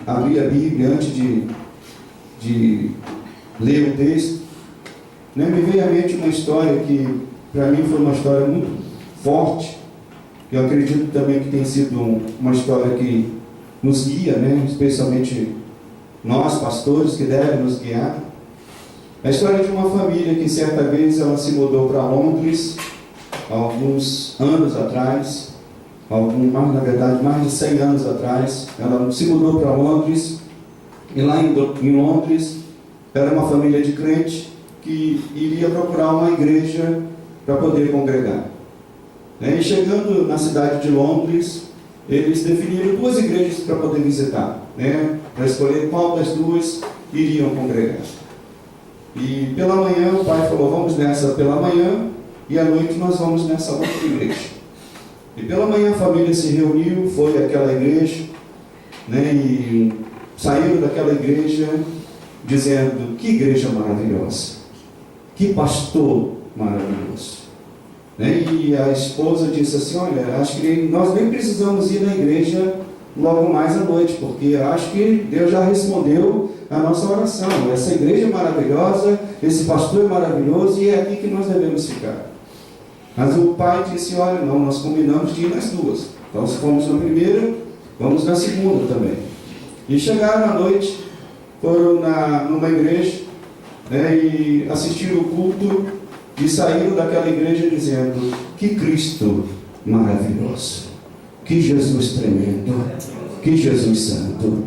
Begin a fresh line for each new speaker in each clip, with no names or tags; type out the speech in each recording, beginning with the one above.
abrir a Bíblia antes de ler o texto, né, me veio à mente uma história que, para mim, foi uma história muito forte. Eu acredito também que tem sido uma história que nos guia, né, especialmente nós, pastores, que devem nos guiar. A história de uma família que, certa vez, ela se mudou para Londres, há alguns anos atrás, na verdade, mais de 100 anos atrás. Ela se mudou para Londres, e lá em Londres, era uma família de crente que iria procurar uma igreja para poder congregar. E chegando na cidade de Londres, eles definiram 2 igrejas para poder visitar, né, para escolher qual das 2 iriam congregar. E pela manhã o pai falou: vamos nessa pela manhã, e à noite nós vamos nessa outra igreja. E pela manhã a família se reuniu, foi àquela igreja, né, e saíram daquela igreja dizendo: que igreja maravilhosa, que pastor maravilhoso. E a esposa disse assim: olha, acho que nós nem precisamos ir na igreja logo mais à noite, porque acho que Deus já respondeu a nossa oração. Essa igreja é maravilhosa, esse pastor é maravilhoso, e é aqui que nós devemos ficar. Mas o pai disse: olha, não, nós combinamos de ir nas 2. Então, se fomos na primeira, vamos na segunda também. E chegaram à noite, foram numa igreja, né, e assistiram o culto, e saíram daquela igreja dizendo: que Cristo maravilhoso, que Jesus tremendo, que Jesus santo.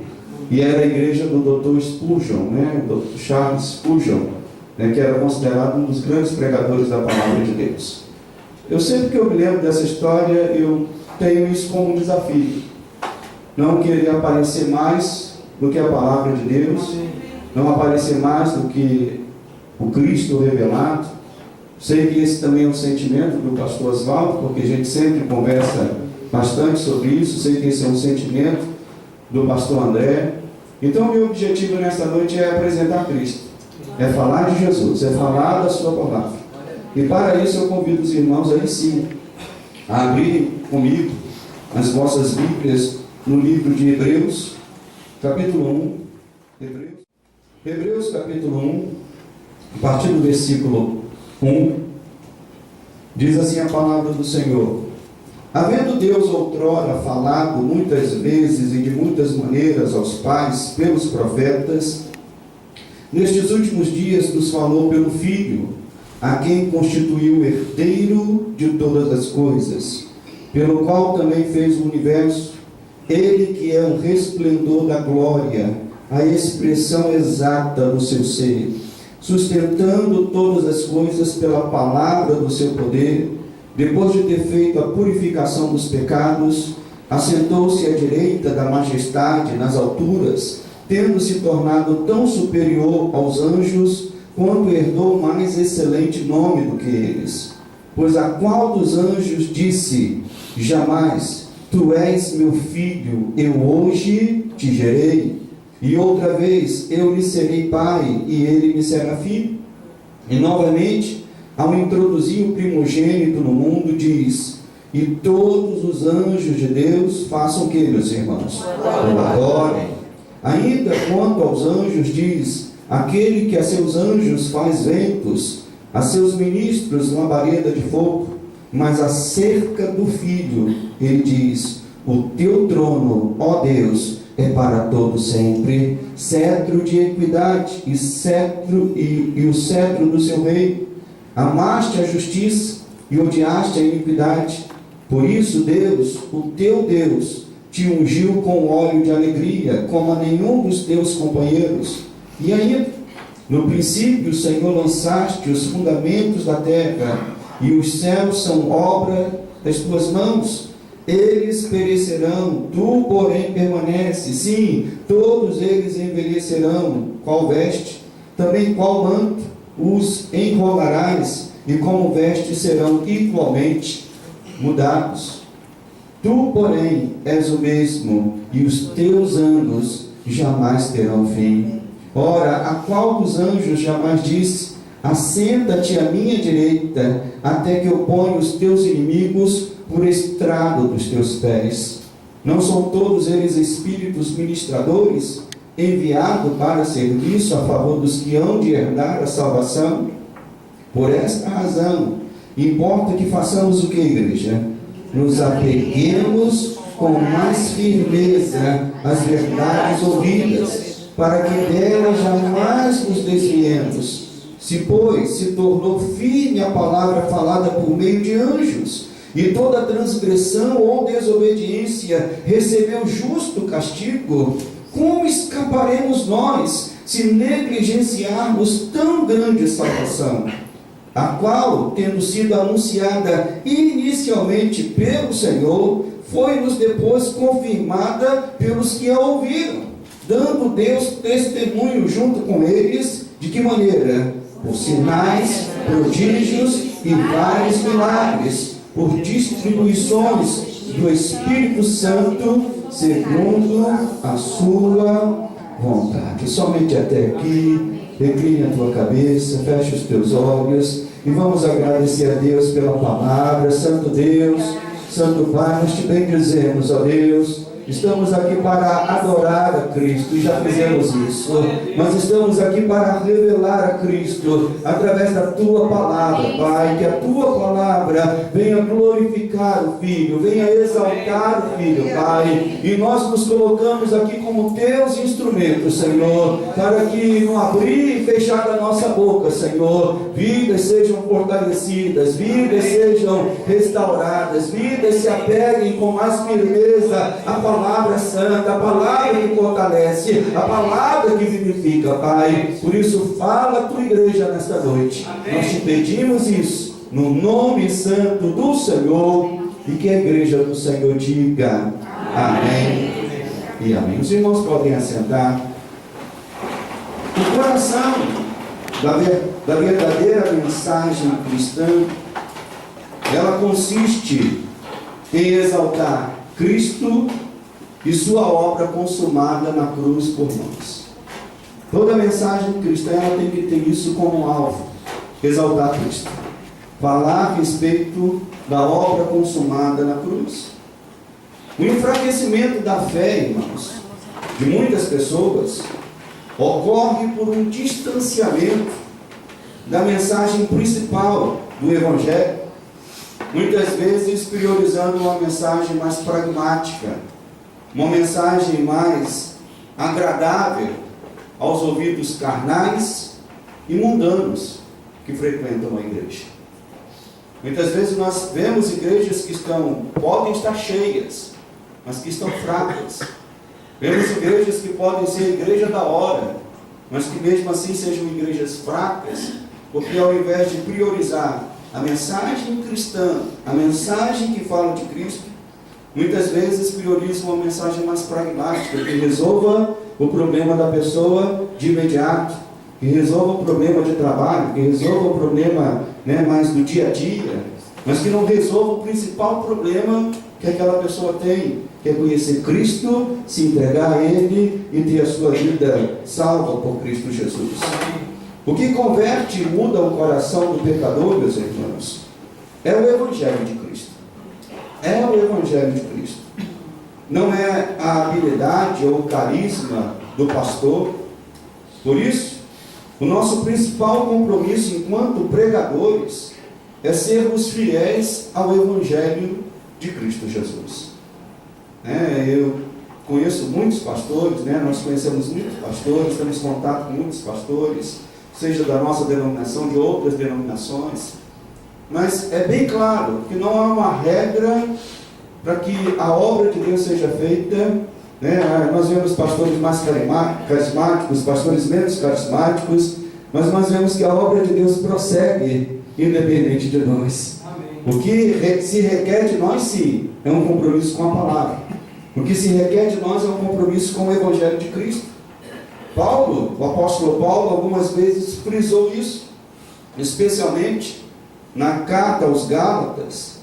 E era a igreja do Dr. Spurgeon, né, Dr. Charles Spurgeon, né, que era considerado um dos grandes pregadores da palavra de Deus. Eu sempre que eu me lembro dessa história, eu tenho isso como um desafio. Não querer aparecer mais do que a palavra de Deus, não aparecer mais do que o Cristo revelado. Sei que esse também é um sentimento do pastor Oswaldo, porque a gente sempre conversa bastante sobre isso. Sei que esse é um sentimento do pastor André. Então, meu objetivo nesta noite é apresentar Cristo, é falar de Jesus, é falar da sua palavra. E para isso eu convido os irmãos aí sim a abrirem comigo as vossas Bíblias no livro de Hebreus, capítulo 1. Hebreus capítulo 1, a partir do versículo 1, diz assim a palavra do Senhor: havendo Deus outrora falado muitas vezes e de muitas maneiras aos pais pelos profetas, nestes últimos dias nos falou pelo Filho, a quem constituiu herdeiro de todas as coisas, pelo qual também fez o universo, ele que é o resplendor da glória, a expressão exata do seu ser, sustentando todas as coisas pela palavra do seu poder. Depois de ter feito a purificação dos pecados, assentou-se à direita da majestade nas alturas, tendo se tornado tão superior aos anjos, quanto herdou mais excelente nome do que eles. Pois a qual dos anjos disse jamais: tu és meu filho, eu hoje te gerei? E outra vez: eu lhe serei pai, e ele me será filho? E novamente, ao introduzir o primogênito no mundo, diz: e todos os anjos de Deus façam o que, meus irmãos? O adorem. Ainda quanto aos anjos diz: aquele que a seus anjos faz ventos, a seus ministros labareda de fogo. Mas acerca do Filho, ele diz: o teu trono, ó Deus, é para todo sempre, cetro de equidade e o cetro do seu reino. Amaste a justiça e odiaste a iniquidade. Por isso Deus, o teu Deus, te ungiu com óleo de alegria, como a nenhum dos teus companheiros. E ainda, no princípio, Senhor, lançaste os fundamentos da terra, e os céus são obra das tuas mãos. Eles perecerão, tu, porém, permaneces. Sim, todos eles envelhecerão. Qual veste? Também qual manto? Os enrolarás, e como veste serão igualmente mudados. Tu, porém, és o mesmo, e os teus anos jamais terão fim. Ora, a qual dos anjos jamais disse: assenta-te à minha direita, até que eu ponha os teus inimigos por estrado dos teus pés? Não são todos eles espíritos ministradores, enviados para serviço a favor dos que hão de herdar a salvação? Por esta razão, importa que façamos o que, igreja? Nos apeguemos com mais firmeza às verdades ouvidas, para que delas jamais nos desviemos. Se, pois, se tornou firme a palavra falada por meio de anjos, e toda transgressão ou desobediência recebeu justo castigo, como escaparemos nós, se negligenciarmos tão grande salvação, a qual, tendo sido anunciada inicialmente pelo Senhor, foi-nos depois confirmada pelos que a ouviram, dando Deus testemunho junto com eles, de que maneira? Por sinais, prodígios e vários milagres, por distribuições do Espírito Santo, segundo a sua vontade. Somente até aqui. Recline a tua cabeça, feche os teus olhos e vamos agradecer a Deus pela palavra. Santo Deus, Santo Pai, nós te bendizemos, ó Deus. Estamos aqui para adorar a Cristo, e já fizemos isso. Nós estamos aqui para revelar a Cristo através da tua palavra, Pai. Que a tua palavra venha glorificar o Filho, venha exaltar o Filho, Pai. E nós nos colocamos aqui como teus instrumentos, Senhor, para que no abrir e fechar da nossa boca, Senhor, vidas sejam fortalecidas, vidas sejam restauradas, vidas se apeguem com mais firmeza à palavra santa, a palavra que fortalece, a palavra que vivifica, Pai. Por isso, fala a tua igreja nesta noite. Amém. Nós te pedimos isso, no nome santo do Senhor, e que a igreja do Senhor diga amém, e amém. Os irmãos podem assentar. O coração da verdadeira mensagem cristã, ela consiste em exaltar Cristo e sua obra consumada na cruz por nós. Toda mensagem cristã ela tem que ter isso como alvo: exaltar Cristo, falar a respeito da obra consumada na cruz. O enfraquecimento da fé, irmãos, de muitas pessoas ocorre por um distanciamento da mensagem principal do Evangelho, muitas vezes priorizando uma mensagem mais pragmática, uma mensagem mais agradável aos ouvidos carnais e mundanos que frequentam a igreja. Muitas vezes nós vemos igrejas que podem estar cheias, mas que estão fracas. Vemos igrejas que podem ser igreja da hora, mas que mesmo assim sejam igrejas fracas, porque ao invés de priorizar a mensagem cristã, a mensagem que fala de Cristo, muitas vezes priorizam uma mensagem mais pragmática, que resolva o problema da pessoa de imediato, que resolva o problema de trabalho, que resolva o problema mais do dia a dia, mas que não resolva o principal problema que aquela pessoa tem, que é conhecer Cristo, se entregar a Ele e ter a sua vida salva por Cristo Jesus. O que converte e muda o coração do pecador, meus irmãos, é o Evangelho de Cristo. É o Evangelho de Cristo. Não é a habilidade ou o carisma do pastor. Por isso, o nosso principal compromisso enquanto pregadores é sermos fiéis ao Evangelho de Cristo Jesus. Eu conheço muitos pastores, nós conhecemos muitos pastores, temos contato com muitos pastores, seja da nossa denominação, de outras denominações, mas é bem claro que não há uma regra para que a obra de Deus seja feita. Nós vemos pastores mais carismáticos, pastores menos carismáticos, mas nós vemos que a obra de Deus prossegue independente de nós. Amém. O que se requer de nós, sim, é um compromisso com a palavra. O que se requer de nós é um compromisso com o Evangelho de Cristo. O apóstolo Paulo, algumas vezes frisou isso, especialmente na carta aos Gálatas.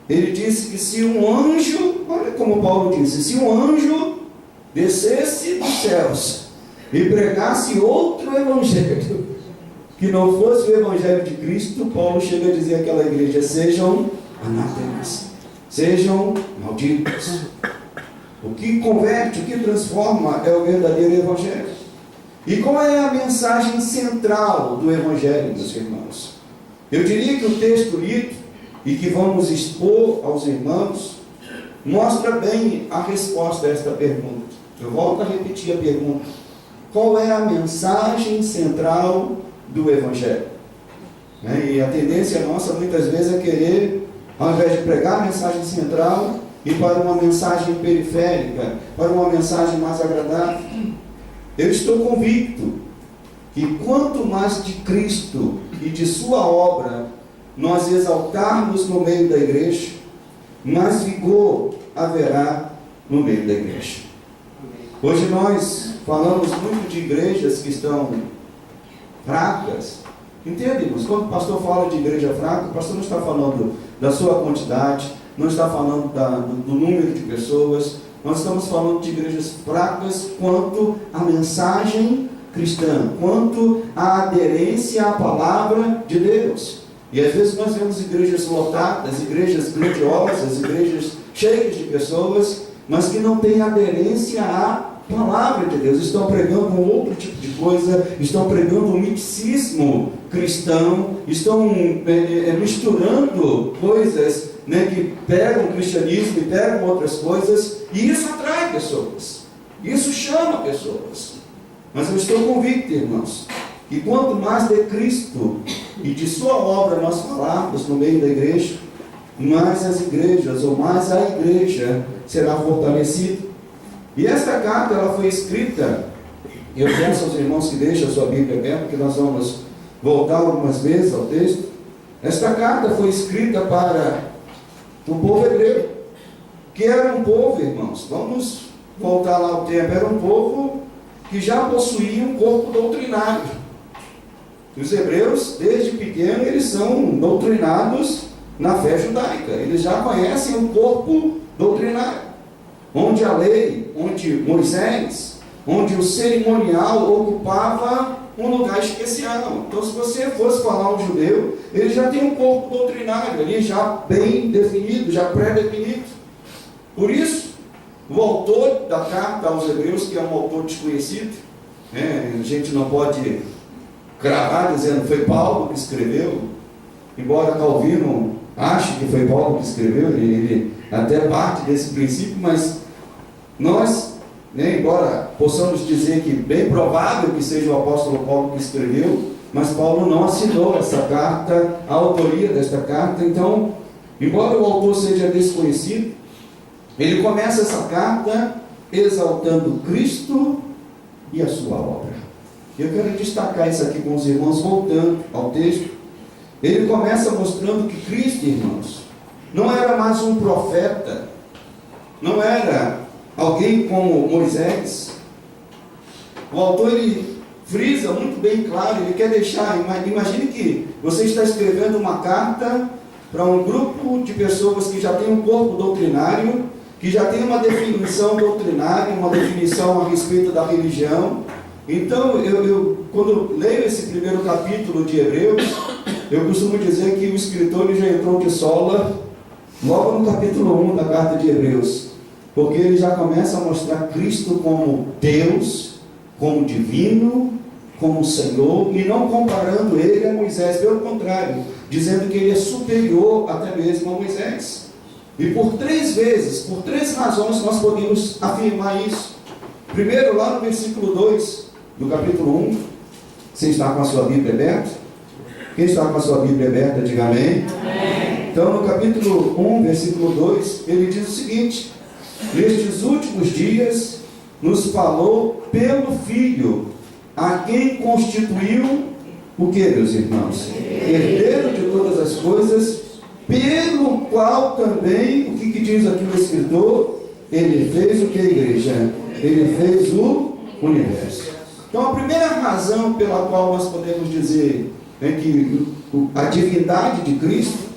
Ele disse que se um anjo, olha como Paulo disse, se um anjo descesse dos céus e pregasse outro evangelho que não fosse o Evangelho de Cristo, Paulo chega a dizer àquela igreja: sejam anatemas, sejam malditos. O que converte, o que transforma é o verdadeiro Evangelho. E qual é a mensagem central do Evangelho, meus irmãos? Eu diria que o texto lido e que vamos expor aos irmãos mostra bem a resposta a esta pergunta. Eu volto a repetir a pergunta: qual é a mensagem central do Evangelho? E a tendência nossa muitas vezes é querer, ao invés de pregar a mensagem central, ir para uma mensagem periférica, para uma mensagem mais agradável. Eu estou convicto que quanto mais de Cristo e de sua obra nós exaltarmos no meio da igreja, mais vigor haverá no meio da igreja. Hoje nós falamos muito de igrejas que estão fracas. Entende, irmãos? Quando o pastor fala de igreja fraca, o pastor não está falando da sua quantidade, não está falando do número de pessoas. Nós estamos falando de igrejas fracas quanto à mensagem cristã, quanto à aderência à palavra de Deus. E às vezes nós vemos igrejas lotadas, igrejas grandiosas, igrejas cheias de pessoas, mas que não têm aderência à palavra de Deus. Estão pregando um outro tipo de coisa, estão pregando um misticismo cristão, estão misturando coisas, que pegam o cristianismo e pegam outras coisas, e isso atrai pessoas, isso chama pessoas. Mas eu estou convicto, irmãos, que quanto mais de Cristo e de sua obra nós falarmos no meio da igreja, mais as igrejas, ou mais a igreja será fortalecida. E esta carta, ela foi escrita, eu peço aos irmãos que deixem a sua Bíblia aberta, porque nós vamos voltar algumas vezes ao texto. Esta carta foi escrita para o povo hebreu, que era um povo, irmãos, vamos voltar lá ao tempo, era um povo que já possuía um corpo doutrinário. Os hebreus, desde pequeno, eles são doutrinados na fé judaica, eles já conhecem o corpo doutrinário, onde a lei, onde Moisés, onde o cerimonial ocupava um lugar especial. Então, se você fosse falar um judeu, ele já tem um corpo doutrinário ali, já bem definido, já pré-definido. Por isso, o autor da carta aos hebreus, que é um autor desconhecido, a gente não pode cravar dizendo foi Paulo que escreveu, embora Calvino ache que foi Paulo que escreveu, ele até parte desse princípio, mas nós, embora possamos dizer que bem provável que seja o apóstolo Paulo que escreveu, mas Paulo não assinou essa carta, a autoria desta carta. Então, embora o autor seja desconhecido, ele começa essa carta exaltando Cristo e a sua obra. Eu quero destacar isso aqui com os irmãos, voltando ao texto. Ele começa mostrando que Cristo, irmãos, não era mais um profeta, não era alguém como Moisés. O autor, ele frisa muito bem claro, ele quer deixar, imagine que você está escrevendo uma carta para um grupo de pessoas que já tem um corpo doutrinário, que já tem uma definição doutrinária, uma definição a respeito da religião. Então, eu quando leio esse primeiro capítulo de Hebreus, eu costumo dizer que o escritor ele já entrou de sola logo no capítulo 1 da carta de Hebreus, porque ele já começa a mostrar Cristo como Deus, como divino, como Senhor, e não comparando ele a Moisés, pelo contrário, dizendo que ele é superior até mesmo a Moisés. E por 3 vezes, por 3 razões nós podemos afirmar isso. Primeiro, lá no versículo 2 do capítulo 1, você está com a sua Bíblia aberta? Quem está com a sua Bíblia aberta, diga amém. Amém. Então, no capítulo 1, versículo 2, ele diz o seguinte: nestes últimos dias nos falou pelo Filho, a quem constituiu o que, meus irmãos? Herdeiro de todas as coisas, pelo qual também, o que diz aqui o escritor? Ele fez o que, igreja? Ele fez o universo. Então, a primeira razão pela qual nós podemos dizer que a divindade de Cristo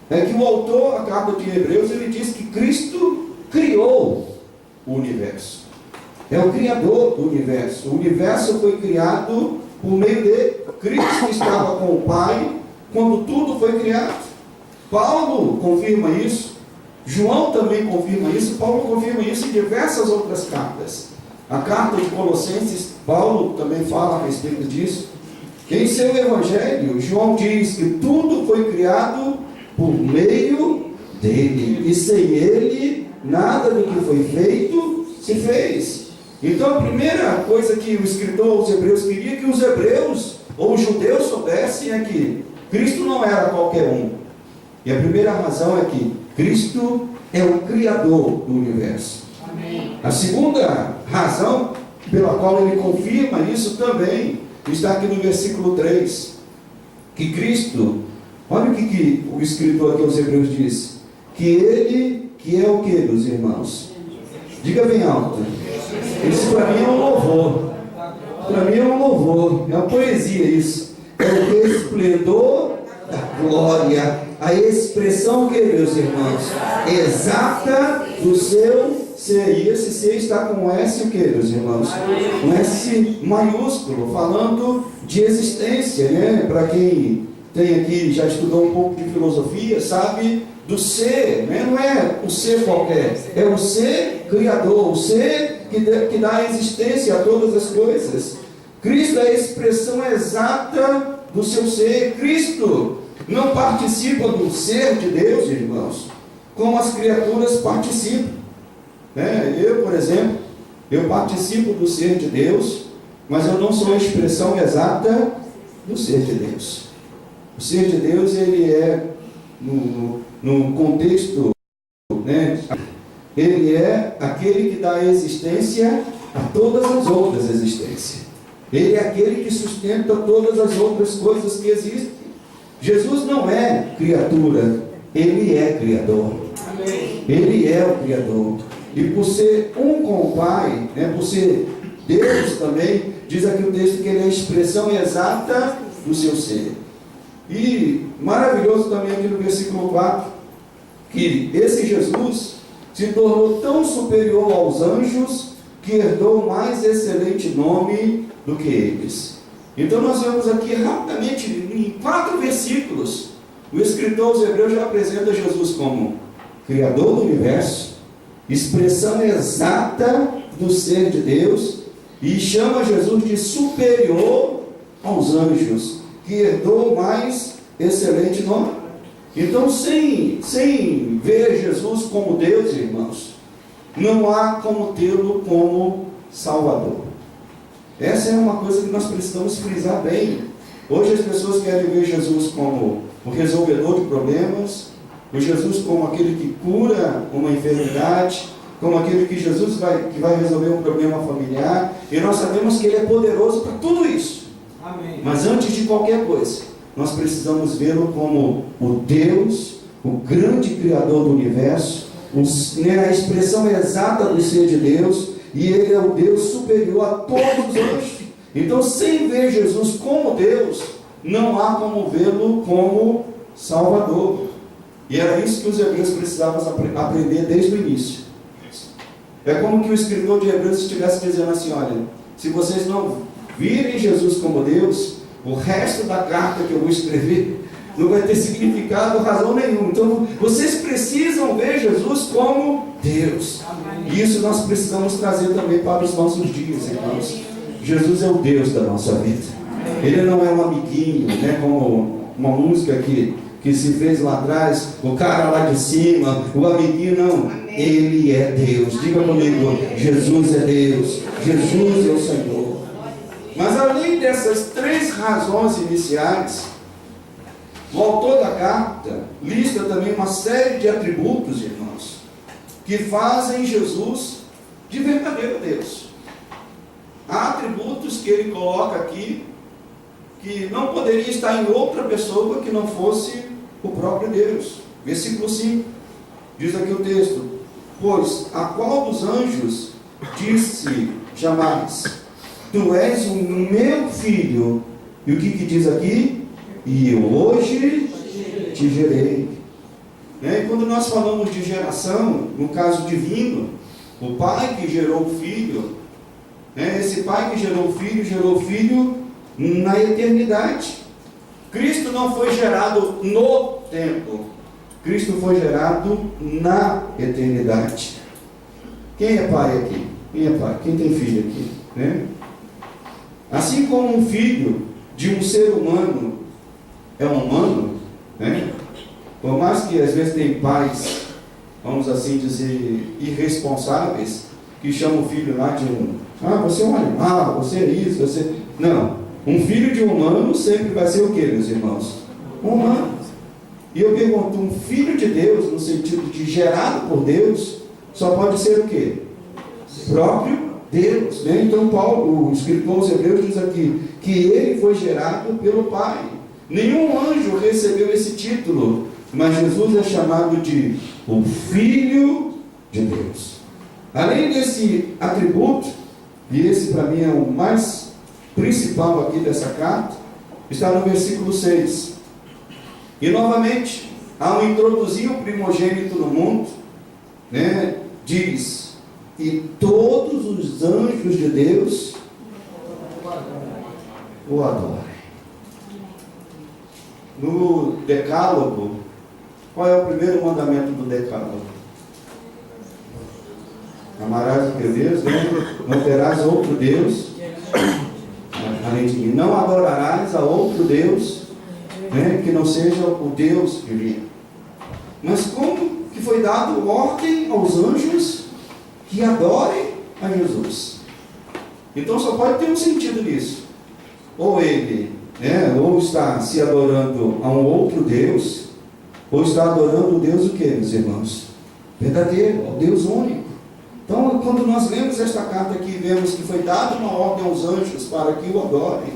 é que o autor, a carta de Hebreus, ele diz que Cristo criou o universo. É o criador do universo. O universo foi criado por meio de Cristo, que estava com o Pai quando tudo foi criado. Paulo confirma isso João também confirma isso, Paulo confirma isso em diversas outras cartas. A carta de Colossenses, Paulo também fala a respeito disso. Em seu evangelho, João diz que tudo foi criado por meio dele, e sem ele, nada do que foi feito se fez. Então a primeira coisa que o escritor aos Hebreus queria que os hebreus ou os judeus soubessem é que Cristo não era qualquer um. E a primeira razão é que Cristo é o Criador do universo. Amém. A segunda razão pela qual ele confirma isso também está aqui no versículo 3. Que Cristo, olha o que o escritor aqui aos Hebreus diz: que ele, que é o que, meus irmãos? Diga bem alto. Isso para mim é um louvor. Para mim é um louvor, é uma poesia isso. É o esplendor da glória, a expressão que, meus irmãos, exata do seu ser. E esse ser está com um S o que, meus irmãos? Um S maiúsculo, falando de existência, né? Para quem tem aqui, já estudou um pouco de filosofia, sabe do ser, né? Não é o ser qualquer, é o ser criador, o ser que dá existência a todas as coisas. Cristo é a expressão exata do seu ser. Cristo não participa do ser de Deus, irmãos, como as criaturas participam. Eu, por exemplo, eu participo do ser de Deus, mas eu não sou a expressão exata do ser de Deus. O ser de Deus, ele é, no contexto, né, ele é aquele que dá existência a todas as outras existências. Ele é aquele que sustenta todas as outras coisas que existem. Jesus não é criatura, ele é Criador. Amém. Ele é o Criador. E por ser um com o Pai, né, por ser Deus também, diz aqui o texto que ele é a expressão exata do seu ser. E maravilhoso também aqui no versículo 4, que esse Jesus se tornou tão superior aos anjos que herdou o mais excelente nome do que eles. Então nós vemos aqui rapidamente, em 4 versículos, o escritor aos Hebreus já apresenta Jesus como Criador do universo, expressão exata do ser de Deus, e chama Jesus de superior aos anjos, que herdou o mais excelente nome. Então, sem ver Jesus como Deus, irmãos, não há como tê-lo como Salvador. Essa é uma coisa que nós precisamos frisar bem. Hoje as pessoas querem ver Jesus como o resolvedor de problemas, o Jesus como aquele que cura uma enfermidade, como aquele que Jesus que vai resolver um problema familiar, e nós sabemos que Ele é poderoso para tudo isso. Amém. Mas antes de qualquer coisa, nós precisamos vê-lo como o Deus, o grande Criador do universo, a expressão exata do ser de Deus, e Ele é o Deus superior a todos os anjos. Então, sem ver Jesus como Deus, não há como vê-lo como Salvador. E era isso que os hebreus precisavam aprender desde o início. É como que o escritor de Hebreus estivesse dizendo assim: olha, se vocês não virem Jesus como Deus, o resto da carta que eu vou escrever não vai ter significado, razão nenhuma. Então, vocês precisam ver Jesus como Deus. E isso nós precisamos trazer também para os nossos dias, irmãos. Jesus é o Deus da nossa vida. Ele não é um amiguinho, né, como uma música que se fez lá atrás, o cara lá de cima, o amiguinho, não. Ele é Deus. Diga comigo: Jesus é Deus. Jesus é o Senhor. Mas além dessas 3 razões iniciais, o autor da carta lista também uma série de atributos, irmãos, que fazem Jesus de verdadeiro Deus. Há atributos que ele coloca aqui que não poderia estar em outra pessoa que não fosse o próprio Deus. Versículo 5, diz aqui o texto: pois a qual dos anjos disse jamais: tu és o meu filho? E o que diz aqui? E eu hoje te gerei. E quando nós falamos de geração, no caso divino, o pai que gerou o filho, esse pai que gerou o filho na eternidade. Cristo não foi gerado no tempo. Cristo foi gerado na eternidade. Quem é pai aqui? Quem é pai? Quem tem filho aqui? Né? Assim como um filho de um ser humano é humano, né? Por mais que às vezes tem pais, vamos assim dizer, irresponsáveis, que chamam o filho lá de você é um animal, você é isso, você... Não, um filho de humano sempre vai ser o quê, meus irmãos? Humano. E eu pergunto, um filho de Deus, no sentido de gerado por Deus, só pode ser o quê? Próprio Deus, né? Então Paulo, o escritor aos Hebreus, diz aqui que ele foi gerado pelo Pai. Nenhum anjo recebeu esse título, mas Jesus é chamado de o Filho de Deus. Além desse atributo, e esse para mim é o mais principal aqui dessa carta, está no versículo 6. E novamente, ao introduzir o primogênito no mundo, né, diz: e todos os anjos de Deus o adorem. No Decálogo, qual é o primeiro mandamento do Decálogo? Amarás o teu Deus, né? Não terás outro Deus além de mim. Não adorarás a outro Deus, né, que não seja o Deus divino. Mas como que foi dado ordem aos anjos que adorem a Jesus? Então só pode ter um sentido nisso. Ou ele, né, ou está se adorando a um outro Deus, ou está adorando o Deus o que, meus irmãos? Verdadeiro, o Deus único. Então, quando nós lemos esta carta aqui, vemos que foi dada uma ordem aos anjos para que o adorem.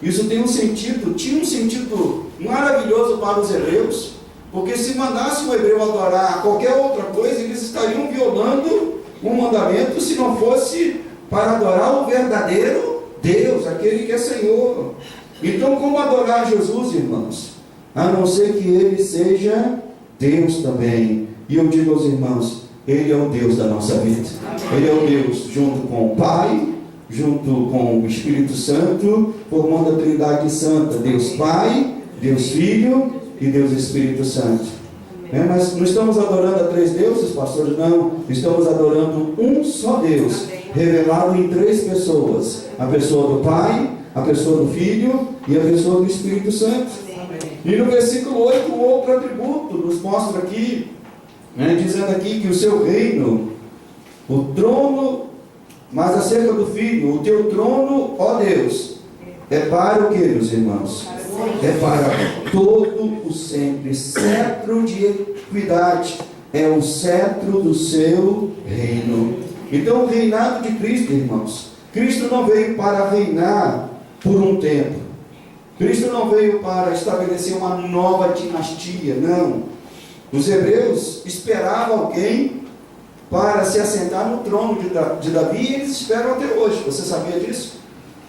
Isso tem um sentido, tinha um sentido maravilhoso para os hebreus, porque se mandasse o hebreu adorar qualquer outra coisa, eles estariam violando um mandamento, se não fosse para adorar o verdadeiro Deus, aquele que é Senhor. Então, como adorar Jesus, irmãos? A não ser que Ele seja Deus também. E eu digo aos irmãos, Ele é o Deus da nossa vida. Ele é o Deus junto com o Pai, junto com o Espírito Santo, formando a Trindade Santa, Deus Pai, Deus Filho e Deus Espírito Santo. Mas não estamos adorando a três deuses, pastores? Não, estamos adorando um só Deus, revelado em três pessoas: a pessoa do Pai, a pessoa do Filho e a pessoa do Espírito Santo. E no versículo 8, um outro atributo nos mostra aqui, dizendo aqui que o seu reino, o trono, mas acerca do Filho, o teu trono, ó Deus, é para o que, meus irmãos? É para todo o sempre. Cetro de equidade é o cetro do seu reino. Então, o reinado de Cristo, irmãos, Cristo não veio para reinar por um tempo. Cristo não veio para estabelecer uma nova dinastia, não. Os hebreus esperavam alguém para se assentar no trono de Davi, e eles esperam até hoje. Você sabia disso?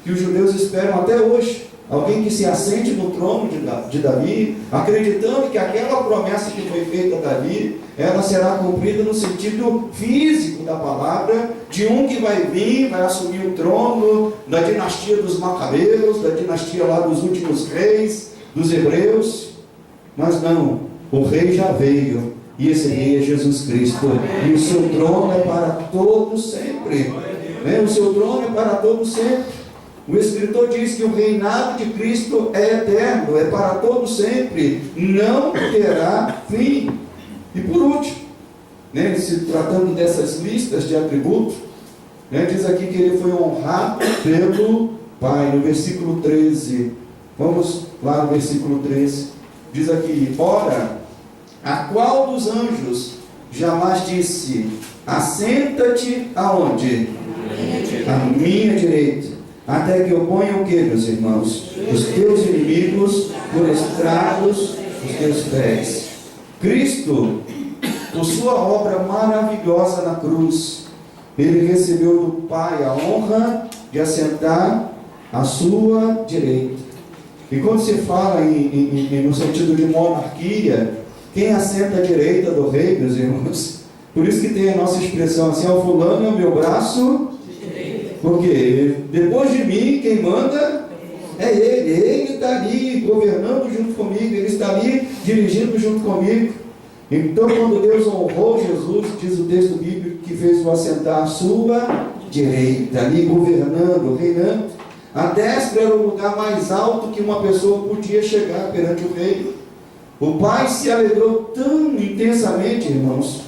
Que os judeus esperam até hoje alguém que se assente no trono de Davi, acreditando que aquela promessa que foi feita a Davi, ela será cumprida no sentido físico da palavra, de um que vai vir, vai assumir o trono da dinastia dos Macabeus, da dinastia lá dos últimos reis, dos hebreus. Mas não, o rei já veio, e esse rei é Jesus Cristo, e o seu trono é para todos sempre, o seu trono é para todos sempre. O escritor diz que o reinado de Cristo é eterno, é para todos sempre, não terá fim. E por último, se tratando dessas listas de atributos, diz aqui que ele foi honrado pelo Pai, no versículo 13. Vamos lá no versículo 13. Diz aqui: ora, a qual dos anjos jamais disse: assenta-te aonde? À minha direita, até que eu ponha o que, meus irmãos? Os teus inimigos por estrados dos teus pés. Cristo, por sua obra maravilhosa na cruz, ele recebeu do Pai a honra de assentar à sua direita. E quando se fala no sentido de monarquia, quem assenta à direita do rei, meus irmãos? Por isso que tem a nossa expressão assim: o fulano é o meu braço. Porque depois de mim, quem manda é Ele. Ele está ali governando junto comigo, Ele está ali dirigindo junto comigo. Então, quando Deus honrou Jesus, diz o texto bíblico que fez-o assentar à sua direita, ali governando, reinando. A destra era o lugar mais alto que uma pessoa podia chegar perante o rei. O pai se alegrou tão intensamente, irmãos,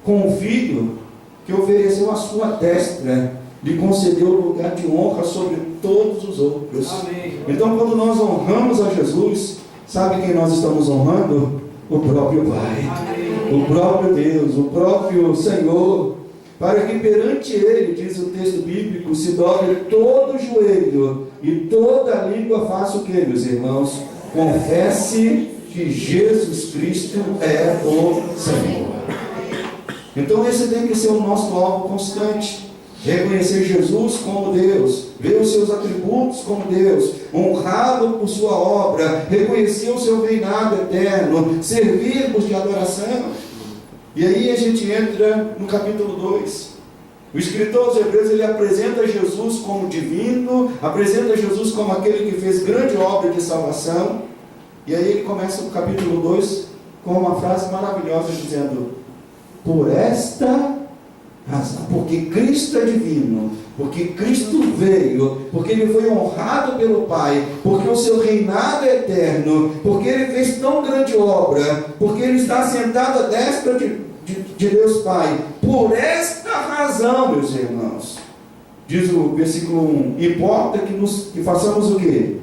com o filho, que ofereceu a sua destra, lhe concedeu o lugar de honra sobre todos os outros. Amém. Então, quando nós honramos a Jesus, sabe quem nós estamos honrando? O próprio Pai. Amém. O próprio Deus, o próprio Senhor, para que perante Ele, diz o texto bíblico, se dobre todo o joelho e toda a língua faça o que, meus irmãos? Confesse que Jesus Cristo é o Senhor. Então esse tem que ser o nosso alvo constante. Reconhecer Jesus como Deus, ver os seus atributos como Deus, honrá-lo por sua obra, reconhecer o seu reinado eterno, servirmos de adoração. E aí a gente entra no capítulo 2. O escritor aos Hebreus, ele apresenta Jesus como divino, apresenta Jesus como aquele que fez grande obra de salvação. E aí ele começa o capítulo 2 com uma frase maravilhosa dizendo: por esta razão, porque Cristo é divino, porque Cristo veio, porque Ele foi honrado pelo Pai, porque o seu reinado é eterno, porque Ele fez tão grande obra, porque Ele está sentado à destra de Deus Pai. Por esta razão, meus irmãos, diz o versículo 1, importa que façamos o quê?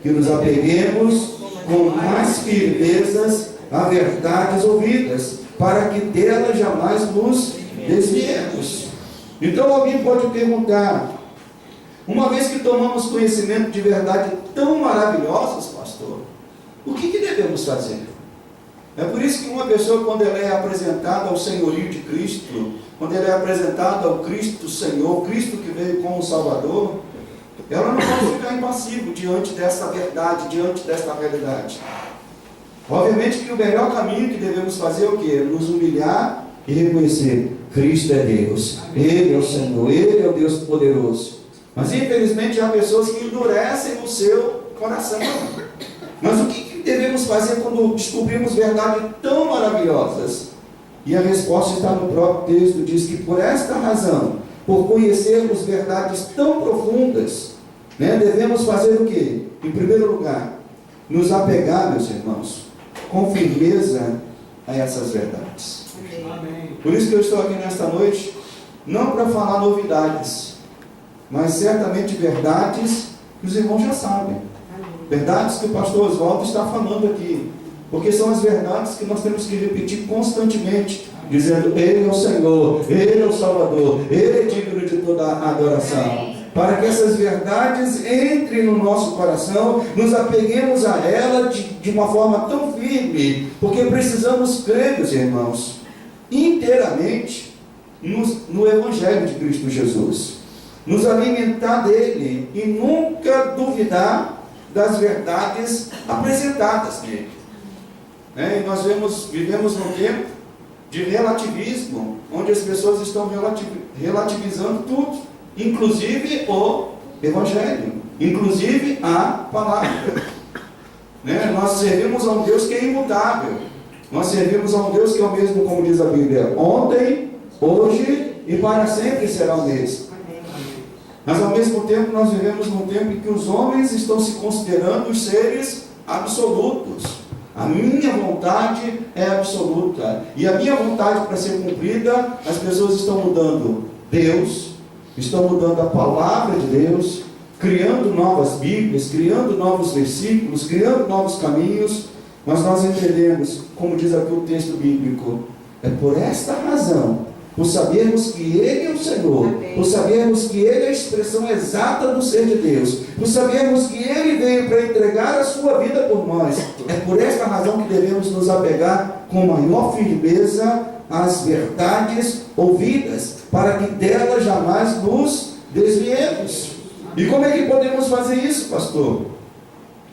Que nos apeguemos com mais firmezas a verdades ouvidas, para que delas jamais nos desviemos. Então alguém pode perguntar: uma vez que tomamos conhecimento de verdades tão maravilhosas, pastor, o que devemos fazer? É por isso que uma pessoa, quando ela é apresentada ao senhorio de Cristo, quando ela é apresentada ao Cristo Senhor, Cristo que veio como Salvador, ela não pode ficar impassível diante dessa verdade, diante desta realidade. Obviamente que o melhor caminho que devemos fazer é o quê? Nos humilhar e reconhecer: Cristo é Deus, Ele é o Senhor, Ele é o Deus poderoso. Mas infelizmente há pessoas que endurecem o seu coração. Mas o que devemos fazer quando descobrimos verdades tão maravilhosas? E a resposta está no próprio texto, diz que por esta razão, por conhecermos verdades tão profundas, devemos fazer o quê? Em primeiro lugar, nos apegar, meus irmãos, com firmeza a essas verdades. Amém. Por isso que eu estou aqui nesta noite, não para falar novidades, mas certamente verdades que os irmãos já sabem. Amém. Verdades que o pastor Oswaldo está falando aqui, porque são as verdades que nós temos que repetir constantemente, dizendo: Ele é o Senhor, Ele é o Salvador, Ele é digno de toda a adoração. Amém. Para que essas verdades entrem no nosso coração, nos apeguemos a ela de uma forma tão firme, porque precisamos crer, meus irmãos, inteiramente no Evangelho de Cristo Jesus, nos alimentar dele e nunca duvidar das verdades apresentadas nele. E nós vivemos num tempo de relativismo, onde as pessoas estão relativizando tudo, inclusive o Evangelho, inclusive a palavra. Nós servimos a um Deus que é imutável, nós servimos a um Deus que é o mesmo, como diz a Bíblia, ontem, hoje e para sempre será o mesmo. Mas ao mesmo tempo nós vivemos num tempo em que os homens estão se considerando os seres absolutos. A minha vontade é absoluta, e a minha vontade para ser cumprida, as pessoas estão mudando Deus, estão mudando a palavra de Deus, criando novas Bíblias, criando novos versículos, criando novos caminhos. Mas nós entendemos, como diz aqui o texto bíblico, é por esta razão, por sabermos que Ele é o Senhor, amém, por sabermos que Ele é a expressão exata do ser de Deus, por sabermos que Ele veio para entregar a sua vida por nós, é por esta razão que devemos nos apegar com maior firmeza às verdades ouvidas, para que delas jamais nos desviemos. E como é que podemos fazer isso, pastor?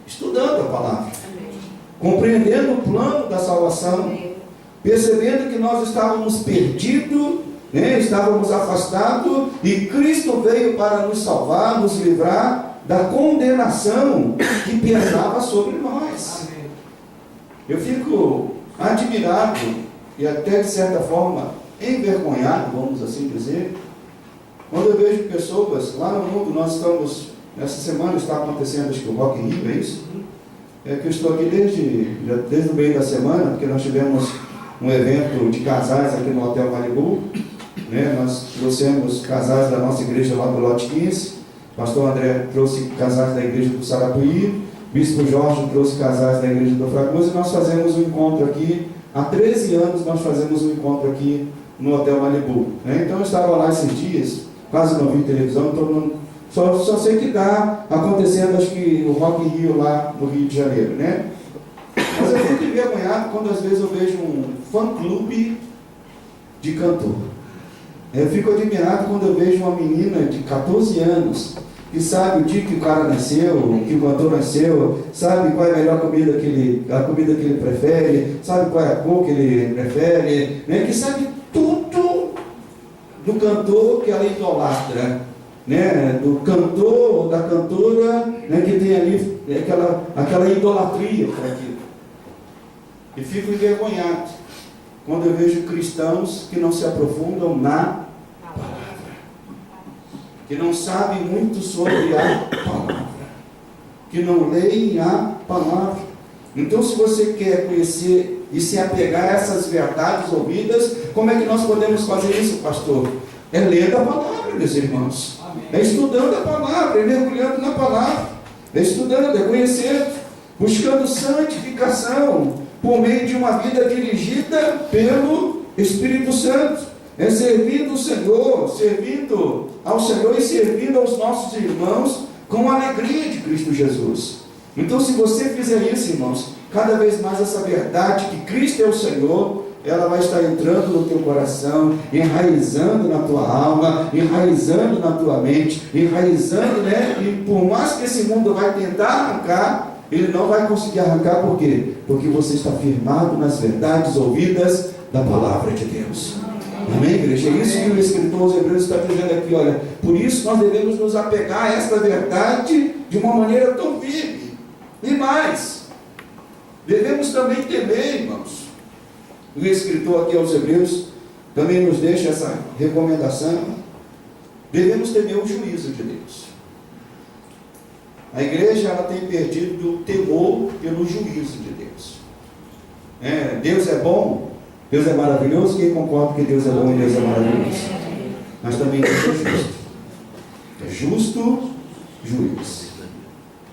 Estudando a palavra, compreendendo o plano da salvação, percebendo que nós estávamos perdidos, estávamos afastados, e Cristo veio para nos salvar, nos livrar da condenação que pesava sobre nós. Eu fico admirado e até de certa forma envergonhado, vamos assim dizer, quando eu vejo pessoas lá no mundo. Nós estamos, essa semana está acontecendo, acho que o Rock in Rio, é isso? É que eu estou aqui desde o meio da semana, porque nós tivemos um evento de casais aqui no Hotel Malibu, né? Nós trouxemos casais da nossa igreja lá do Lote 15, pastor André trouxe casais da igreja do Sarapuí, bispo Jorge trouxe casais da igreja do Fragoso, e nós fazemos um encontro aqui, há 13 anos nós fazemos um encontro aqui no Hotel Malibu, né? Então eu estava lá esses dias, quase não vi televisão, só sei que está acontecendo, acho que o Rock in Rio lá no Rio de Janeiro, né? Mas eu fico envergonhado quando às vezes eu vejo um fã-clube de cantor. Eu fico admirado quando eu vejo uma menina de 14 anos que sabe o dia que o cara nasceu, que o cantor nasceu, sabe qual é a melhor comida a comida que ele prefere, sabe qual é a cor que ele prefere, né? Que sabe tudo do cantor que ela idolatra, né? Do cantor ou da cantora, né? Que tem ali aquela idolatria por aquilo. E fico envergonhado quando eu vejo cristãos que não se aprofundam na palavra, que não sabem muito sobre a palavra, que não leem a palavra. Então, se você quer conhecer e se apegar a essas verdades ouvidas, como é que nós podemos fazer isso, pastor? É lendo a palavra, meus irmãos. É estudando a palavra, é mergulhando na palavra, é estudando, é conhecendo, buscando santificação por meio de uma vida dirigida pelo Espírito Santo, é servindo o Senhor, servindo ao Senhor e servindo aos nossos irmãos com a alegria de Cristo Jesus. Então, se você fizer isso, irmãos, cada vez mais essa verdade que Cristo é o Senhor, ela vai estar entrando no teu coração, enraizando na tua alma, enraizando na tua mente, enraizando, né? E por mais que esse mundo vai tentar arrancar, ele não vai conseguir arrancar. Por quê? Porque você está firmado nas verdades ouvidas da palavra de Deus. Amém, igreja? É isso que o escritor aos Hebreus está dizendo aqui. Olha, por isso nós devemos nos apegar a esta verdade de uma maneira tão firme. E mais, devemos também temer, irmãos. O escritor aqui aos Hebreus também nos deixa essa recomendação. Devemos temer o juízo de Deus. A igreja, ela tem perdido o temor pelo juízo de Deus. Deus é bom, Deus é maravilhoso. Quem concorda que Deus é bom e Deus é maravilhoso? Mas também Deus é justo. É justo juiz.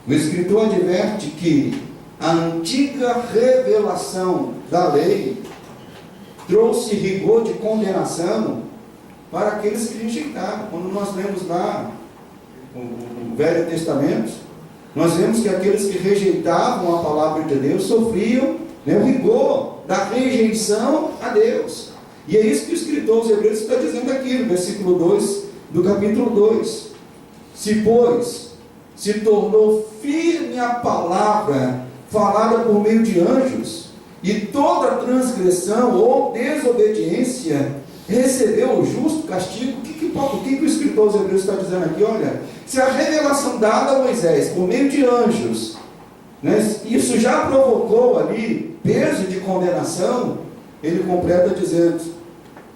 O escritor adverte que a antiga revelação da lei trouxe rigor de condenação para aqueles que rejeitaram. Quando nós lemos lá o Velho Testamento, nós vemos que aqueles que rejeitavam a palavra de Deus sofriam, né, o rigor da rejeição a Deus. E é isso que o escritor aos Hebreus está dizendo aqui no versículo 2 do capítulo 2. Se, pois, se tornou firme a palavra falada por meio de anjos, e toda transgressão ou desobediência recebeu o justo castigo. O que o escritor aos Hebreus está dizendo aqui? Olha, se a revelação dada a Moisés por meio de anjos, né, isso já provocou ali peso de condenação, ele completa dizendo: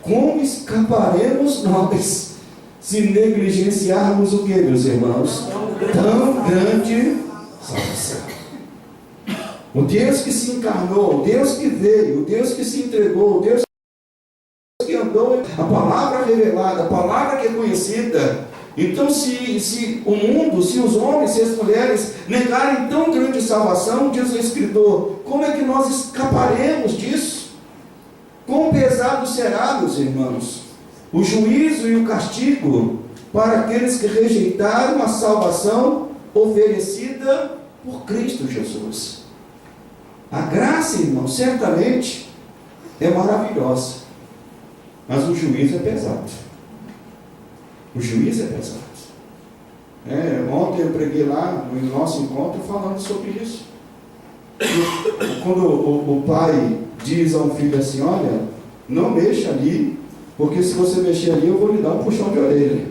como escaparemos nós se negligenciarmos o que, meus irmãos? Tão grande salvação. O Deus que se encarnou, o Deus que veio, o Deus que se entregou, o Deus que andou, a palavra revelada, a palavra que é conhecida. Então, se o mundo, se os homens, se as mulheres negarem tão grande salvação, diz o escritor, como é que nós escaparemos disso? Quão pesado será, meus irmãos, o juízo e o castigo para aqueles que rejeitaram a salvação oferecida por Cristo Jesus. A graça, irmão, certamente é maravilhosa, mas o juízo é pesado. O juízo é pesado. Ontem eu preguei lá no nosso encontro falando sobre isso. Quando o pai diz a um filho assim: olha, não mexa ali, porque se você mexer ali eu vou lhe dar um puxão de orelha.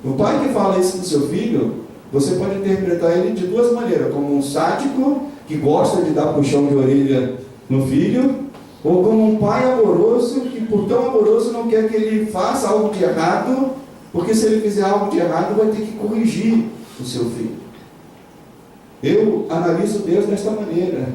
O pai que fala isso para o seu filho, você pode interpretar ele de duas maneiras: como um sádico que gosta de dar puxão de orelha no filho, ou como um pai amoroso, que por tão amoroso não quer que ele faça algo de errado, porque se ele fizer algo de errado, vai ter que corrigir o seu filho. Eu analiso Deus desta maneira.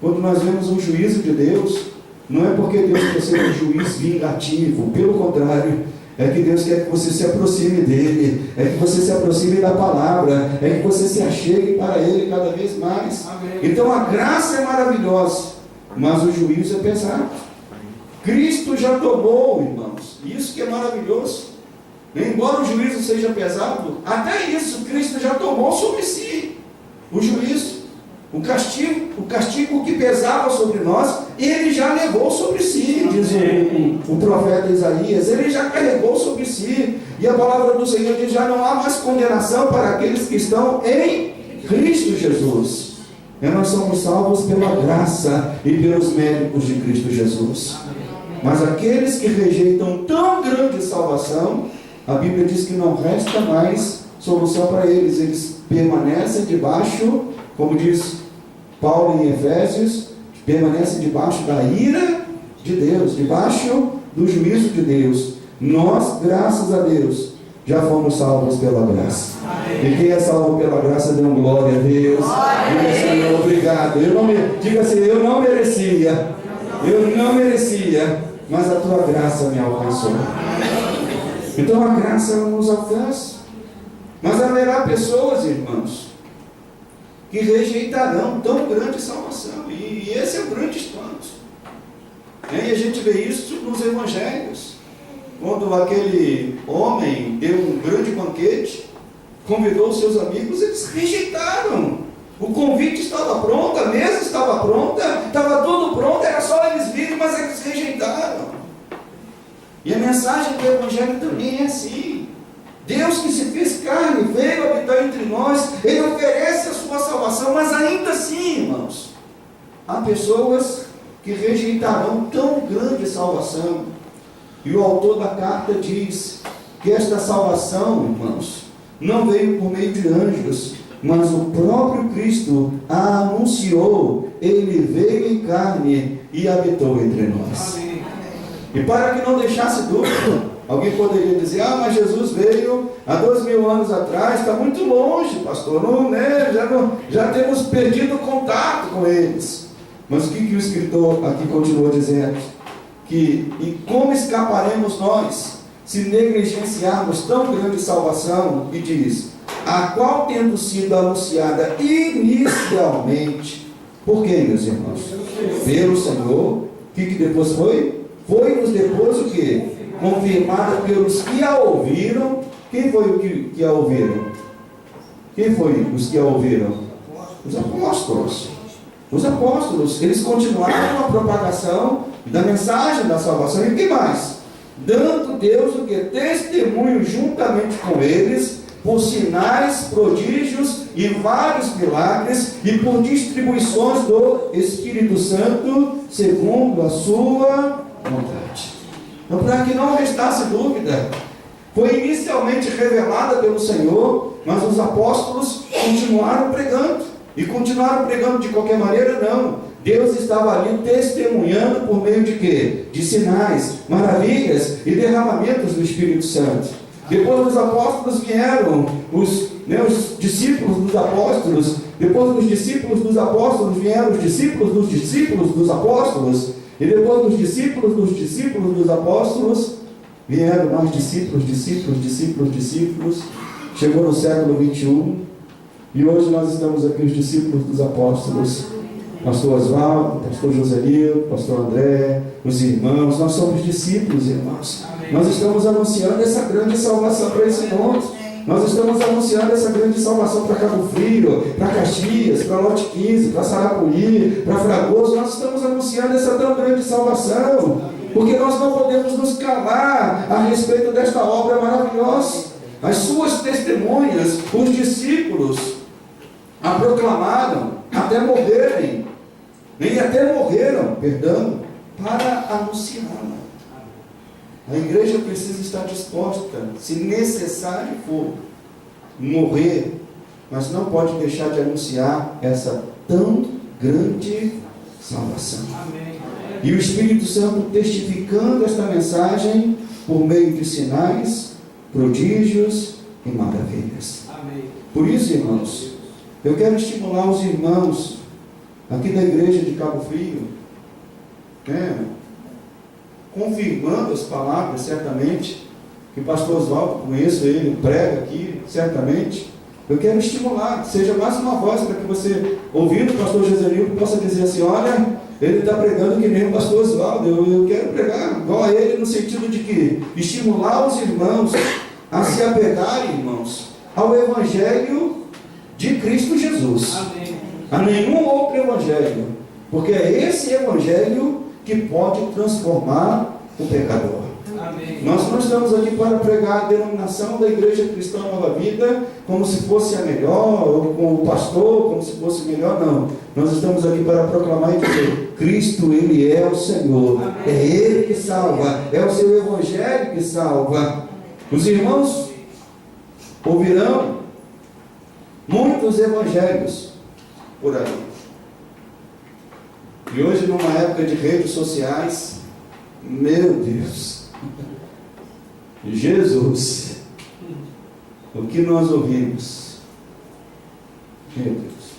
Quando nós vemos um juízo de Deus, não é porque Deus quer ser um juiz vingativo, pelo contrário, é que Deus quer que você se aproxime dele, é que você se aproxime da palavra, é que você se achegue para ele cada vez mais. Amém. Então a graça é maravilhosa, mas o juízo é pesado. Cristo já tomou, irmãos, isso que é maravilhoso. Embora o juízo seja pesado, até isso Cristo já tomou sobre si o juízo. O castigo que pesava sobre nós, ele já levou sobre si, diz o profeta Isaías, ele já carregou sobre si, e a palavra do Senhor diz: já não há mais condenação para aqueles que estão em Cristo Jesus. E nós somos salvos pela graça e pelos méritos de Cristo Jesus. Mas aqueles que rejeitam tão grande salvação, a Bíblia diz que não resta mais solução para eles, eles permanecem debaixo, como diz Paulo em Efésios, permanece debaixo da ira de Deus, debaixo do juízo de Deus. Nós, graças a Deus, já fomos salvos pela graça. Amém. E quem é salvo pela graça, dê glória a Deus. Diga, Senhor, obrigado. Diga assim: eu não merecia, mas a tua graça me alcançou. Então a graça nos alcança. Mas haverá pessoas, irmãos, que rejeitarão tão grande salvação, e esse é o grande espanto. E a gente vê isso nos evangelhos, quando aquele homem deu um grande banquete, convidou seus amigos, eles rejeitaram. O convite estava pronto, a mesa estava pronta, estava tudo pronto, era só eles virem, mas eles rejeitaram. E a mensagem do evangelho também é assim. Deus que se fez carne, veio habitar entre nós, Ele oferece a sua salvação, mas ainda assim, irmãos, há pessoas que rejeitarão tão grande salvação. E o autor da carta diz que esta salvação, irmãos, não veio por meio de anjos, mas o próprio Cristo a anunciou. Ele veio em carne e habitou entre nós. Amém. E para que não deixasse dúvida, alguém poderia dizer: mas Jesus veio há 2000 anos atrás, está muito longe, pastor, já temos perdido contato com eles. Mas o que o escritor aqui continua dizendo? E como escaparemos nós, se negligenciarmos tão grande salvação? E diz: a qual tendo sido anunciada inicialmente, por quem, meus irmãos? Pelo Senhor. O que depois foi? Foi-nos depois o quê? Confirmada pelos que a ouviram. Quem foi o que a ouviram? Quem foi os que a ouviram? Os apóstolos. Os apóstolos, eles continuaram a propagação da mensagem da salvação. E o que mais? Dando Deus o que? Testemunho juntamente com eles, por sinais, prodígios e vários milagres, e por distribuições do Espírito Santo, segundo a sua vontade. Então, para que não restasse dúvida, foi inicialmente revelada pelo Senhor, mas os apóstolos continuaram pregando. E continuaram pregando de qualquer maneira? Não. Deus estava ali testemunhando por meio de quê? De sinais, maravilhas e derramamentos do Espírito Santo. Depois dos apóstolos vieram os discípulos dos apóstolos. Depois dos discípulos dos apóstolos vieram os discípulos dos apóstolos. E depois dos discípulos dos apóstolos vieram mais discípulos. Chegou no século 21. E hoje nós estamos aqui, os discípulos dos apóstolos. Pastor Oswaldo, pastor Joselio, pastor André, os irmãos. Nós somos discípulos, irmãos. Amém. Nós estamos anunciando essa grande salvação para esse mundo. Nós estamos anunciando essa grande salvação para Cabo Frio, para Caxias, para Lote 15, para Sarapuri, para Fragoso. Nós estamos anunciando essa tão grande salvação, porque nós não podemos nos calar a respeito desta obra maravilhosa. As suas testemunhas, os discípulos a proclamaram até morreram, para anunciá-la. A igreja precisa estar disposta, se necessário for, morrer, mas não pode deixar de anunciar essa tão grande salvação. Amém. E o Espírito Santo testificando esta mensagem por meio de sinais, prodígios e maravilhas. Por isso, irmãos, eu quero estimular os irmãos aqui da igreja de Cabo Frio, confirmando as palavras, certamente, que o pastor Oswaldo, conheço ele, prega aqui, certamente. Eu quero estimular, seja mais uma voz para que você, ouvindo o pastor Jesuíno, possa dizer assim: olha, ele está pregando que nem o pastor Oswaldo, eu quero pregar igual a ele, no sentido de que estimular os irmãos a se apegarem, irmãos, ao Evangelho de Cristo Jesus. Amém. A nenhum outro Evangelho, porque é esse Evangelho que pode transformar o pecador. Amém. Nós não estamos aqui para pregar a denominação da Igreja Cristã Nova Vida como se fosse a melhor, ou com o pastor como se fosse melhor, não. Nós estamos aqui para proclamar e dizer: Cristo, Ele é o Senhor. Amém. É Ele que salva, é o seu Evangelho que salva. Os irmãos ouvirão muitos evangelhos por aí. E hoje, numa época de redes sociais, meu Deus, Jesus, o que nós ouvimos, meu Deus.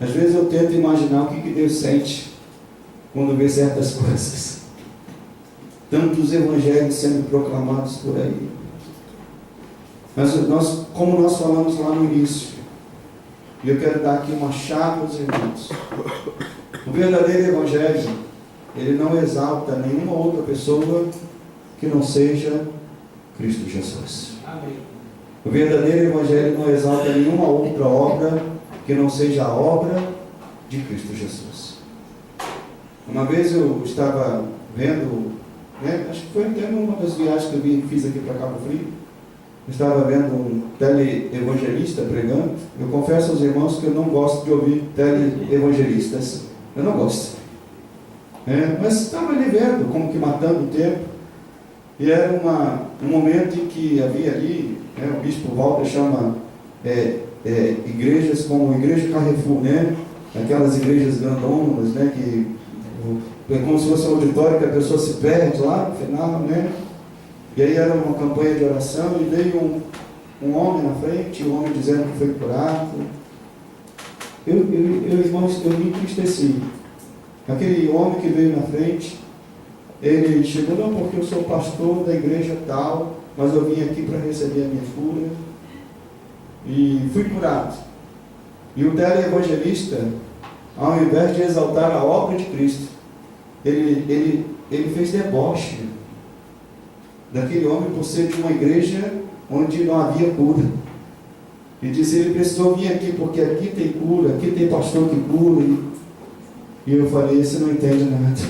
Às vezes eu tento imaginar o que Deus sente quando vê certas coisas. Tantos evangelhos sendo proclamados por aí. Mas como nós falamos lá no início, e eu quero dar aqui uma chave aos irmãos: o verdadeiro evangelho, ele não exalta nenhuma outra pessoa que não seja Cristo Jesus. Amém. O verdadeiro evangelho não exalta nenhuma outra obra que não seja a obra de Cristo Jesus. Uma vez eu estava vendo, acho que foi até uma das viagens que eu fiz aqui para Cabo Frio, eu estava vendo um teleevangelista pregando. Eu confesso aos irmãos que eu não gosto de ouvir teleevangelistas, eu não gosto. Mas estava ali vendo, como que matando o tempo, e era um momento em que havia ali, o bispo Walter chama igrejas como Igreja Carrefour, aquelas igrejas grandonas, que é como se fosse um auditório que a pessoa se perde lá no final, e aí era uma campanha de oração, e veio um homem na frente, o homem dizendo que foi curado. Irmãos, eu me entristeci. Aquele homem que veio na frente, ele chegou: não, porque eu sou pastor da igreja tal, mas eu vim aqui para receber a minha cura, e fui curado. E o teleevangelista, ao invés de exaltar a obra de Cristo, ele fez deboche daquele homem por ser de uma igreja onde não havia cura. E disse: ele precisou vir aqui porque aqui tem cura, aqui tem pastor que cura. E eu falei: você não entende nada.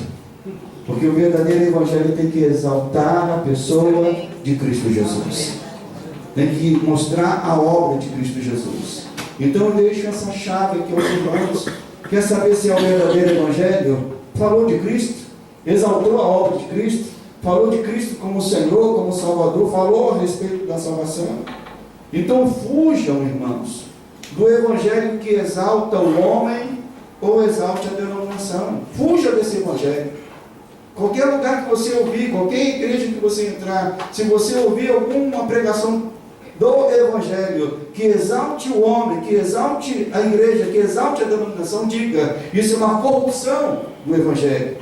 Porque o verdadeiro evangelho tem que exaltar a pessoa de Cristo Jesus. Tem que mostrar a obra de Cristo Jesus. Então eu deixo essa chave aqui aos irmãos. Quer saber se é o verdadeiro evangelho? Falou de Cristo, exaltou a obra de Cristo, falou de Cristo como Senhor, como Salvador, falou a respeito da salvação. Então fujam, irmãos, do evangelho que exalta o homem ou exalte a denominação. Fuja desse evangelho. Qualquer lugar que você ouvir, qualquer igreja que você entrar, se você ouvir alguma pregação do evangelho que exalte o homem, que exalte a igreja, que exalte a denominação, diga: isso é uma corrupção do evangelho.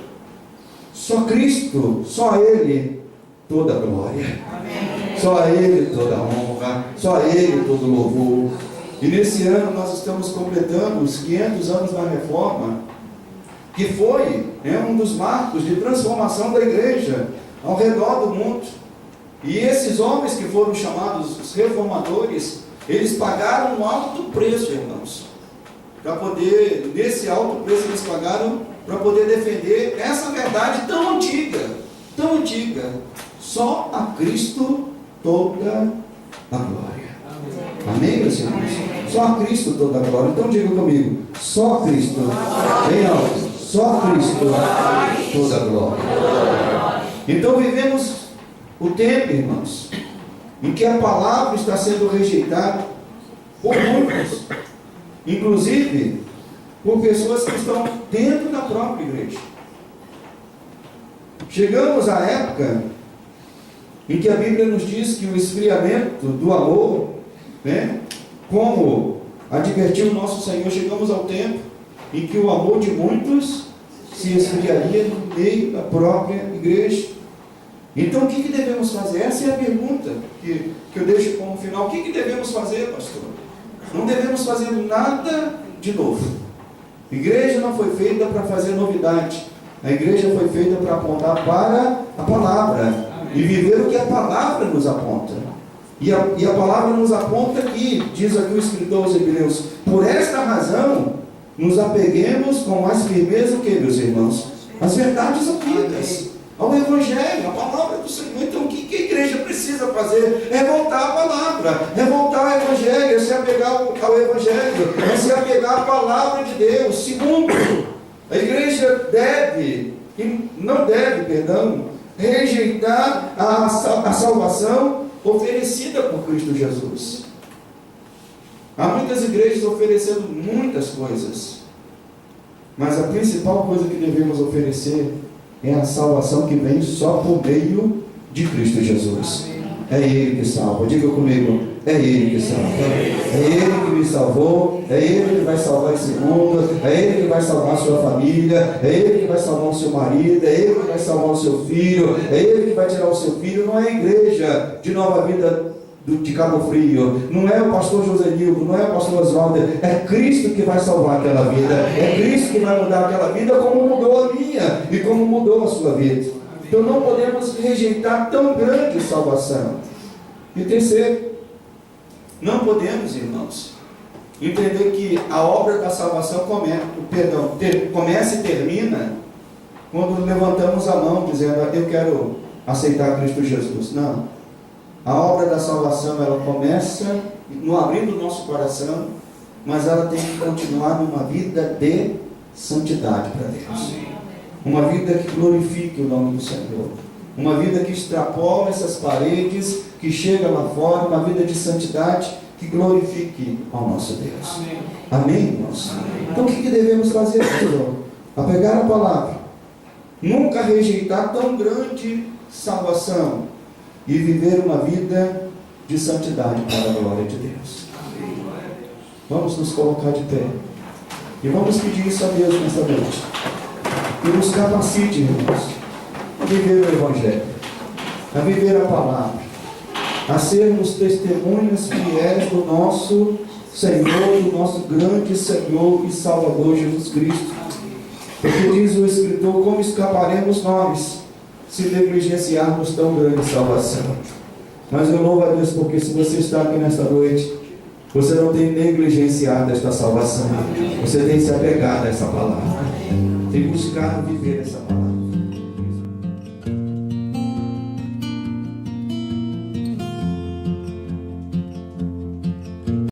Só Cristo, só Ele toda a glória. Amém. Só a Ele toda a honra, só a Ele todo o louvor. E nesse ano nós estamos completando os 500 anos da Reforma, que foi um dos marcos de transformação da igreja ao redor do mundo. E esses homens que foram chamados os reformadores, eles pagaram um alto preço, irmãos, para poder, nesse alto preço eles pagaram para poder defender essa verdade tão antiga, só a Cristo toda a glória. Amém, meus irmãos? Só a Cristo toda a glória. Então diga comigo: só a Cristo, bem alto, só a Cristo toda a glória. Então vivemos o tempo, irmãos, em que a palavra está sendo rejeitada por muitos, inclusive por pessoas que estão dentro da própria igreja. Chegamos à época em que a Bíblia nos diz que o esfriamento do amor, né, como advertiu o nosso Senhor, chegamos ao tempo em que o amor de muitos se esfriaria no meio da própria igreja. Então o que devemos fazer? Essa é a pergunta que eu deixo como final. O que devemos fazer, pastor? Não devemos fazer nada de novo. A igreja não foi feita para fazer novidade. A igreja foi feita para apontar para a palavra e viver o que a palavra nos aponta. E a palavra nos aponta aqui, diz aqui o escritor aos Hebreus: por esta razão nos apeguemos com mais firmeza o que, meus irmãos? As verdades ouvidas, ao Evangelho, a palavra do Senhor. Então o que a igreja precisa fazer? É voltar à palavra, é voltar ao Evangelho, é se apegar ao Evangelho, é se apegar à palavra de Deus. Segundo, a igreja não deve, rejeitar a salvação oferecida por Cristo Jesus. Há muitas igrejas oferecendo muitas coisas, mas a principal coisa que devemos oferecer é a salvação que vem só por meio de Cristo Jesus. É Ele que salva. Diga comigo: é Ele que salva. É Ele que me salvou. É Ele que vai salvar esse mundo. É Ele que vai salvar a sua família. É Ele que vai salvar o seu marido. É Ele que vai salvar o seu filho. É Ele que vai tirar o seu filho. Não é a igreja de Nova Vida de Cabo Frio, não é o pastor José Nildo, não é o pastor Oswaldo. É Cristo que vai salvar aquela vida. É Cristo que vai mudar aquela vida, como mudou a minha e como mudou a sua vida. Então não podemos rejeitar tão grande salvação. E terceiro, não podemos, irmãos, entender que a obra da salvação começa e termina quando levantamos a mão dizendo: eu quero aceitar Cristo Jesus. Não. A obra da salvação, ela começa no abrir do nosso coração, mas ela tem que continuar numa vida de santidade para Deus. Uma vida que glorifique o nome do Senhor. Uma vida que extrapola essas paredes, que chega lá fora, uma vida de santidade que glorifique ao nosso Deus. Amém, irmãos? Então o que devemos fazer, Senhor? Apegar a palavra, nunca rejeitar tão grande salvação e viver uma vida de santidade para a glória de Deus. Vamos nos colocar de pé e vamos pedir isso a Deus nesta noite, que nos capacite, irmãos, a viver o Evangelho, a viver a palavra, a sermos testemunhas fiéis do nosso Senhor, do nosso grande Senhor e Salvador Jesus Cristo. Porque diz o escritor: como escaparemos nós se negligenciarmos tão grande salvação? Mas eu louvo a Deus, porque se você está aqui nesta noite, você não tem negligenciado esta salvação, você tem se apegado a essa palavra, tem buscado viver essa palavra.